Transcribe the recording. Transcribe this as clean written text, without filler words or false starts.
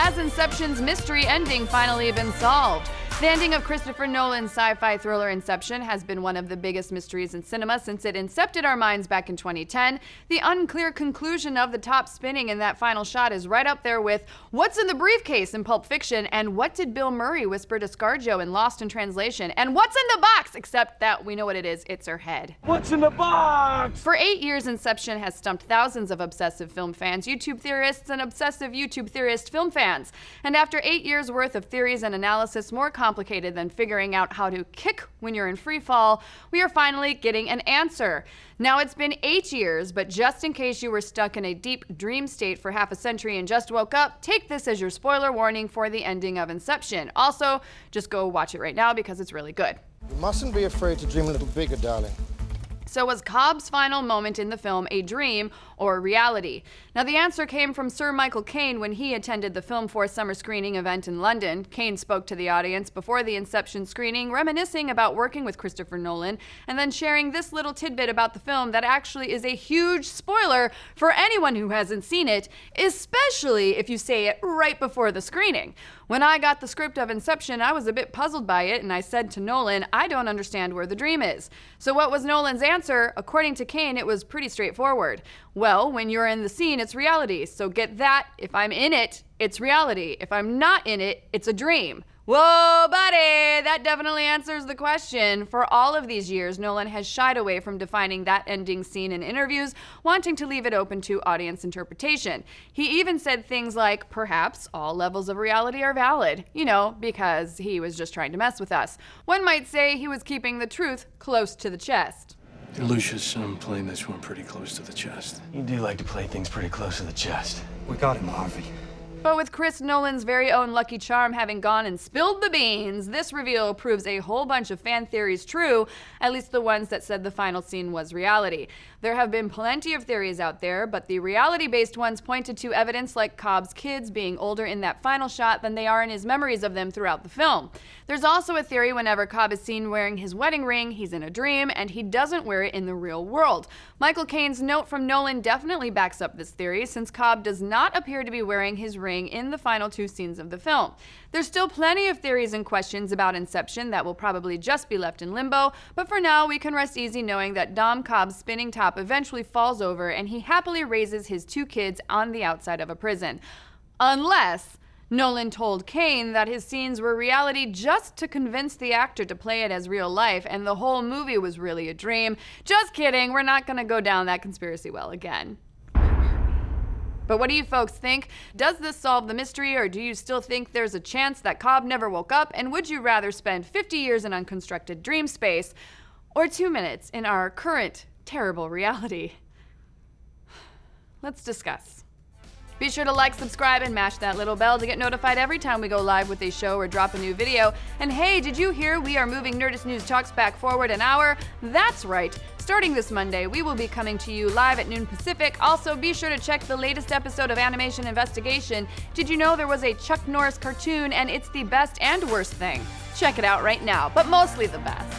has Inception's mystery ending finally been solved? The ending of Christopher Nolan's sci-fi thriller Inception has been one of the biggest mysteries in cinema since it incepted our minds back in 2010. The unclear conclusion of the top spinning in that final shot is right up there with what's in the briefcase in Pulp Fiction and what did Bill Murray whisper to ScarJo in Lost in Translation and what's in the box, except that we know what it is, it's her head. What's in the box? For 8 years, Inception has stumped thousands of obsessive film fans, YouTube theorists, and obsessive YouTube theorist film fans. And after 8 years worth of theories and analysis, more complicated than figuring out how to kick when you're in free fall, we are finally getting an answer. Now it's been 8 years, but just in case you were stuck in a deep dream state for half a century and just woke up, take this as your spoiler warning for the ending of Inception. Also, just go watch it right now because it's really good. You mustn't be afraid to dream a little bigger, darling. So was Cobb's final moment in the film a dream or reality? Now the answer came from Sir Michael Caine when he attended the Film 4 summer screening event in London. Caine spoke to the audience before the Inception screening, reminiscing about working with Christopher Nolan, and then sharing this little tidbit about the film that actually is a huge spoiler for anyone who hasn't seen it, especially if you say it right before the screening. When I got the script of Inception, I was a bit puzzled by it, and I said to Nolan, I don't understand where the dream is. So what was Nolan's answer? According to Caine, it was pretty straightforward. Well, when you're in the scene, it's reality. So get that, if I'm in it, it's reality. If I'm not in it, it's a dream. Whoa, buddy, that definitely answers the question. For all of these years, Nolan has shied away from defining that ending scene in interviews, wanting to leave it open to audience interpretation. He even said things like, perhaps all levels of reality are valid, because he was just trying to mess with us. One might say he was keeping the truth close to the chest. Lucius, I'm playing this one pretty close to the chest. You do like to play things pretty close to the chest. We got him, Harvey. But with Chris Nolan's very own Lucky Charm having gone and spilled the beans, this reveal proves a whole bunch of fan theories true, at least the ones that said the final scene was reality. There have been plenty of theories out there, but the reality-based ones pointed to evidence like Cobb's kids being older in that final shot than they are in his memories of them throughout the film. There's also a theory whenever Cobb is seen wearing his wedding ring, he's in a dream, and he doesn't wear it in the real world. Michael Caine's note from Nolan definitely backs up this theory, since Cobb does not appear to be wearing his ring in the final 2 scenes of the film. There's still plenty of theories and questions about Inception that will probably just be left in limbo, but for now we can rest easy knowing that Dom Cobb's spinning top eventually falls over and he happily raises his 2 kids on the outside of a prison. Unless Nolan told Caine that his scenes were reality just to convince the actor to play it as real life and the whole movie was really a dream. Just kidding, we're not gonna go down that conspiracy well again. But what do you folks think? Does this solve the mystery, or do you still think there's a chance that Cobb never woke up, and would you rather spend 50 years in unconstructed dream space, or 2 minutes in our current terrible reality? Let's discuss. Be sure to like, subscribe, and mash that little bell to get notified every time we go live with a show or drop a new video. And hey, did you hear we are moving Nerdist News Talks back forward an hour? That's right. Starting this Monday, we will be coming to you live at noon Pacific. Also, be sure to check the latest episode of Animation Investigation. Did you know there was a Chuck Norris cartoon and it's the best and worst thing? Check it out right now, but mostly the best.